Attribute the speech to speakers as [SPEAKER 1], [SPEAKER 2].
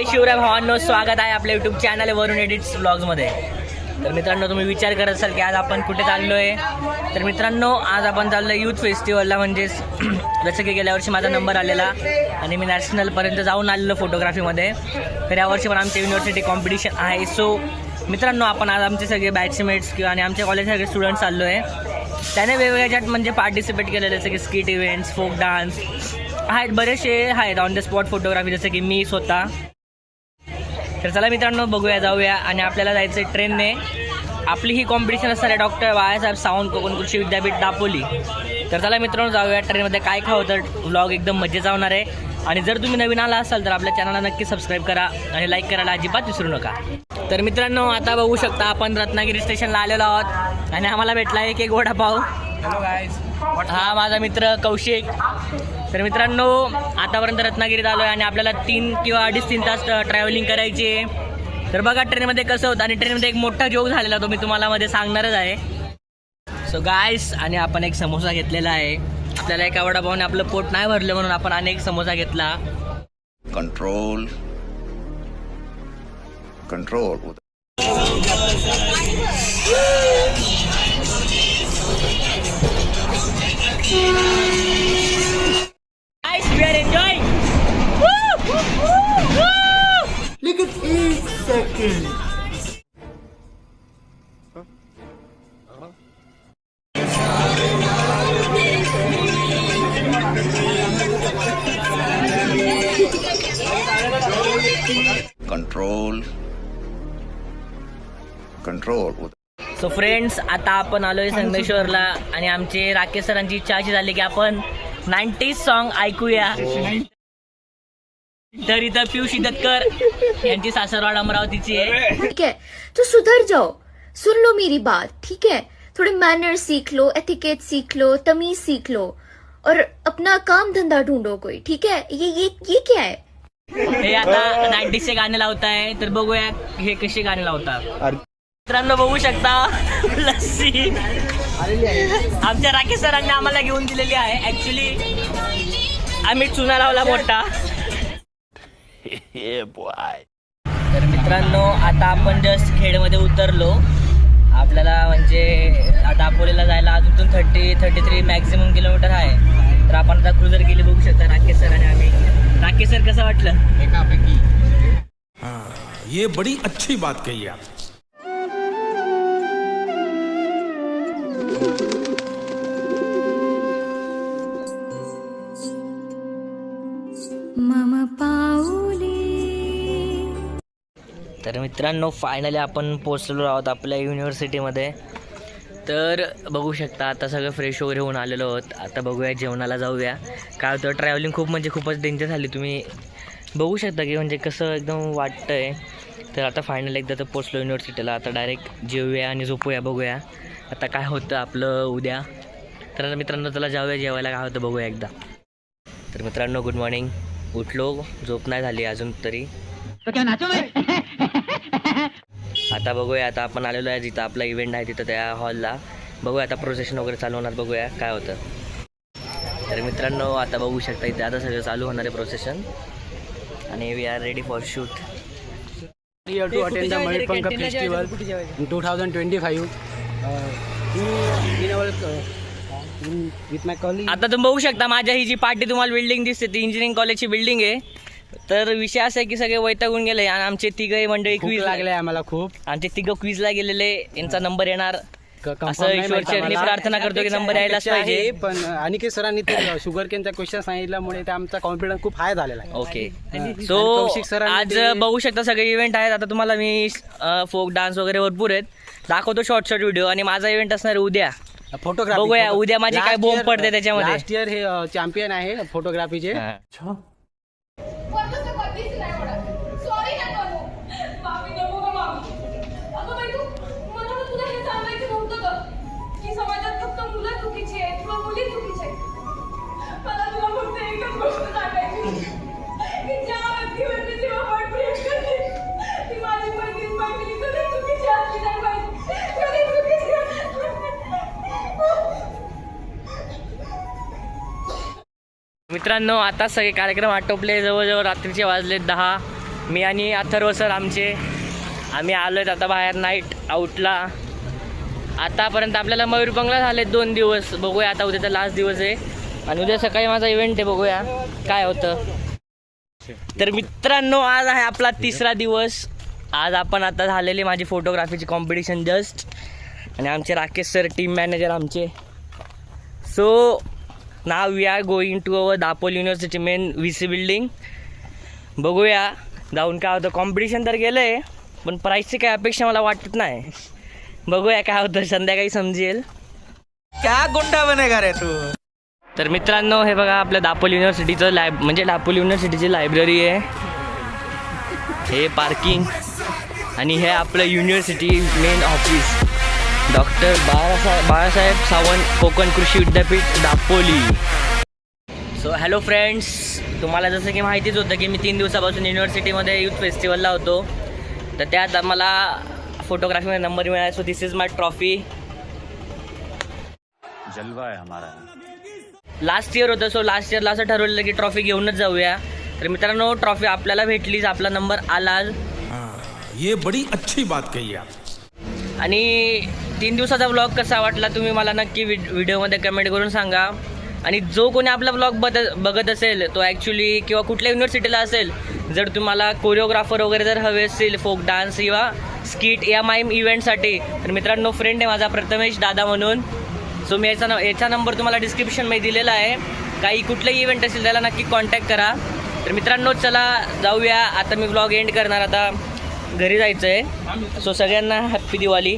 [SPEAKER 1] जय शिवराय भावांनो, स्वागत आहे आपल्या यूट्यूब चॅनल वरुण एडिट्स ब्लॉग्समध्ये. तर मित्रांनो, तुम्ही विचार करत असाल की आज आपण कुठे चाललो आहे. तर मित्रांनो, आज आपण चाललो आहे यूथ फेस्टिवलला. म्हणजेच जसं की गेल्या वर्षी माझा नंबर आलेला आणि मी नॅशनलपर्यंत जाऊन आलेलो फोटोग्राफीमध्ये. तर यावर्षी पण आमच्या युनिव्हर्सिटी कॉम्पिटिशन आहे. सो मित्रांनो, आपण आज आमचे सगळे बॅचमेट्स किंवा आणि आमच्या कॉलेज सगळे स्टुडंट्स चाललो आहे. त्याने वेगवेगळ्या ह्याच्यात म्हणजे पार्टिसिपेट केलेले, जसं की स्किट इव्हेंट्स, फोक डान्स आहेत, बरेचसे आहेत. ऑन द स्पॉट फोटोग्राफी जसं की मी स्वतः. तर चला मित्रांनो, बघूया, जाऊया. आणि आपल्याला जायचं आहे ट्रेनने. आपली ही कॉम्पिटिशन असणार आहे डॉक्टर बाळासाहेब सावंत कोकण कृषी विद्यापीठ दापोली. तर चला मित्रांनो, जाऊया. ट्रेनमध्ये काय खावं तर व्लॉग एकदम मजेचा होणार आहे. आणि जर तुम्ही नवीन आला असाल तर आपल्या चॅनलला नक्की सबस्क्राईब करा आणि लाईक करायला अजिबात विसरू नका. तर मित्रांनो, आता बघू शकता आपण रत्नागिरी स्टेशनला आलेलो आहोत आणि आम्हाला भेटला आहे एक वडापाव.
[SPEAKER 2] हॅलो गाईज,
[SPEAKER 1] हा माझा मित्र कौशिक. तर मित्रांनो, आतापर्यंत रत्नागिरीत आलो आहे आणि आपल्याला 3 किंवा 3.5 तास ट्रॅव्हलिंग करायची आहे. तर बघा ट्रेनमध्ये कसं होतं. आणि ट्रेनमध्ये एक मोठा जोक झालेला, तो मी तुम्हाला मध्ये सांगणारच आहे. सो गाईस, आणि आपण एक समोसा घेतलेला आहे. आपल्याला एका वडापावने आपलं पोट नाही भरलं म्हणून आपण अनेक समोसा घेतला.
[SPEAKER 3] Control control.
[SPEAKER 1] Guys, we are enjoying.
[SPEAKER 2] look at 8 seconds.
[SPEAKER 3] Control control.
[SPEAKER 1] So friends, आता आपण आलोय संगमेश्वरला आणि आमचे राकेश सरांची इच्छा अशी झाली की आपण 90s सॉन्ग ऐकूया. तर इथं पियुष दत्तकर यांची सासरवाड अमरावतीची आहे.
[SPEAKER 4] ठीक है, तो सुधर जाओ, सुन लो मेरी बात. ठीक है, थोड़े मैनर सीख लो, एथिकेट सीख लो, तमीज सीख लो और अपना काम धंधा ढूंढो कोई. ठीक है, ये क्या है?
[SPEAKER 1] हे आता 90sचे गाणे लावताय. तर बघूया हे कसे गाणे लावतात. मित्रांनो, बघू शकता लस्सी आमच्या राकेश सरांनी आम्हाला घेऊन दिलेली आहे. ऍक्च्युली आम्ही चुना लावला मोठा. तर मित्रांनो, आता आपण जस्ट खेडमध्ये उतरलो. आपल्याला म्हणजे दापोलीला जायला अजून 33 मॅक्झिमम किलोमीटर आहे. तर आपण आता क्रुझर गेली, बघू शकता राकेश सर आणि आम्ही. राकेश सर, कसं वाटलं?
[SPEAKER 2] एकापैकी
[SPEAKER 5] ये बड़ी अच्छी बात कही आप.
[SPEAKER 1] तर मित्रांनो, फायनली आपण पोचलेलो आहोत आपल्या युनिव्हर्सिटीमध्ये. तर बघू शकता आता सगळं फ्रेश वगैरे होऊन आलेलो आहोत. आता बघूया, जेवणाला जाऊया. काय होतं, ट्रॅव्हलिंग खूप म्हणजे खूपच डेंजर झाली. तुम्ही बघू शकता की म्हणजे कसं एकदम वाटतं आहे. तर आता फायनल एकदा तर पोचलो युनिव्हर्सिटीला. आता डायरेक्ट जेवूया आणि झोपूया. बघूया आता काय होतं आपलं उद्या. तर मित्रांनो, चला जाऊया जेवायला. काय होतं बघूया एकदा. तर मित्रांनो, गुड मॉर्निंग. उठलो, झोप नाही झाली अजून तरी. आता बघूया, आता आपण आलेलो आहे जिथं आपला इव्हेंट आहे तिथं त्या हॉलला. बघूया आता प्रोसेशन वगैरे चालू होणार, बघूया काय होतं. तर मित्रांनो, आता बघू शकता इथे आता सगळं चालू होणार आहे प्रोसेशन. आणि we are ready for shoot.
[SPEAKER 2] here to attend the Mayurpanga festival in 2025 with my colleague.
[SPEAKER 1] आता तुम्ही बघू शकता माझ्या ही जी पार्टी तुम्हाला बिल्डिंग दिसते ती इंजिनिअरिंग कॉलेजची बिल्डिंग आहे. तर विषय असा आहे की सगळे वैतागून गेले आणि आमचे तिघही मंडळी
[SPEAKER 2] भूक
[SPEAKER 1] क्वीज
[SPEAKER 2] लागले आम्हाला खूप.
[SPEAKER 1] आमचे तिघं क्वीजला गेलेले. यांचा नंबर येणार
[SPEAKER 2] confirm
[SPEAKER 1] असं
[SPEAKER 2] नाही
[SPEAKER 1] ईश्वर
[SPEAKER 2] माहित
[SPEAKER 1] चरणी
[SPEAKER 2] आम्हाला.
[SPEAKER 1] प्रार्थना करतो की नंबर यायलाच
[SPEAKER 2] आहे,
[SPEAKER 1] पाहिजे.
[SPEAKER 2] पण अनिकेत सरांनी ते शुगर केनचा क्वेश्चन सांगितल्यामुळे ते आमचा कॉन्फिडन्स खूप हाय झालेला आहे.
[SPEAKER 1] ओके.
[SPEAKER 2] आणि
[SPEAKER 1] सो
[SPEAKER 2] कौशिक सरांनी
[SPEAKER 1] आज
[SPEAKER 2] ते-
[SPEAKER 1] बघू शकता सगळे इव्हेंट आहेत. आता तुम्हाला मी फोक डान्स वगैरे भरपूर आहेत दाखवतो, शॉर्ट व्हिडिओ. आणि माझा इव्हेंट असणार आहे उद्या.
[SPEAKER 2] फोटोग्राफी
[SPEAKER 1] बघूया उद्या माझी काय बोंब पडते त्याच्यामध्ये.
[SPEAKER 2] लास्ट इयर हे चॅम्पियन आहे फोटोग्राफीचे.
[SPEAKER 6] सॉरी ना करू. माफी नको गं मामी. अगं बाई, मला ना तुला हे सांगायचं नव्हतं गं, की समाजात फक्त मुलं चुकीची आहेत किंवा मुली चुकीच्या आहेत. मला तुला फक्त एकच गोष्ट सांगायची, की ज्या व्यक्तीवर मी जेव्हा पाठ प्रेम करते ती माझी मैत्रीण पाहिली कधी चुकीची असली नाही पाहिजे. कधी चुकीची
[SPEAKER 1] मित्रांनो, आता सगळे कार्यक्रम आटोपले. जवळजवळ रात्रीचे वाजले 10. मी आणि अथर्व सर आम्ही आलो आहेत आता बाहेर नाईट आऊटला. आतापर्यंत आपल्याला मयूरभंगला झाले 2 दिवस. बघूया आता उद्याचा लास्ट दिवस आहे आणि उद्या सकाळी माझा इव्हेंट आहे. बघूया काय होतं. तर मित्रांनो आज आहे आपला 3रा दिवस. आज आपण आता झालेली माझी फोटोग्राफीची कॉम्पिटिशन जस्ट आणि आमचे राकेश सर टीम मॅनेजर आमचे. So now we are going to our Dapoli university main VC building. बघूया जाऊन काय होतं. कॉम्पिटिशन तर गेलं आहे पण प्राईजची काही अपेक्षा मला वाटत नाही. बघूया काय होतं, संध्याकाळी समजेल.
[SPEAKER 2] क्या गुंडा बनेगा रे तू.
[SPEAKER 1] तर मित्रांनो हे बघा आपल्या दापोली युनिव्हर्सिटीचं म्हणजे दापोली युनिव्हर्सिटीची लायब्ररी आहे. हे पार्किंग आणि हे आपलं university main office doctor Balasaheb Sawant Konkan कृषी विद्यापीठ दापोली. सो हॅलो फ्रेंड्स, तुम्हाला जसं की माहितीच होतं की मी 3 दिवसापासून युनिव्हर्सिटीमध्ये यूथ फेस्टिवलला होतो. तर त्यात मला फोटोग्राफीमध्ये नंबर मिळाला. So this is my trophy.
[SPEAKER 7] जलवा आहे हमारा.
[SPEAKER 1] लास्ट इयर होतं. सो लास्ट इयरला असं ठरवलेलं की ट्रॉफी घेऊनच जाऊया. तर मित्रांनो ट्रॉफी आपल्याला भेटलीच. आपला नंबर आलाच.
[SPEAKER 5] ये बड़ी अच्छी बात कही आप.
[SPEAKER 1] आणि 3 दिवसाचा व्लॉग कसा वाटला तुम्ही मला नक्की व्हिडिओमध्ये कमेंट करून सांगा. आणि जो कोणी आपला व्लॉग बघत असेल तो ॲक्च्युली किंवा कुठल्या युनिव्हर्सिटीला असेल, जर तुम्हाला कोरिओग्राफर वगैरे जर हवे असतील फोक डान्स किंवा स्किट या माईम इव्हेंटसाठी, तर मित्रांनो फ्रेंड आहे माझा प्रथमेश दादा म्हणून. सो मी याचा नंबर तुम्हाला डिस्क्रिप्शनमध्ये दिलेला आहे. काही कुठलाही इव्हेंट असेल त्याला नक्की कॉन्टॅक्ट करा. तर मित्रांनो चला जाऊया. आता मी व्लॉग एंड करणार. आता घरी जायचं आहे. सो सगळ्यांना हॅप्पी दिवाळी.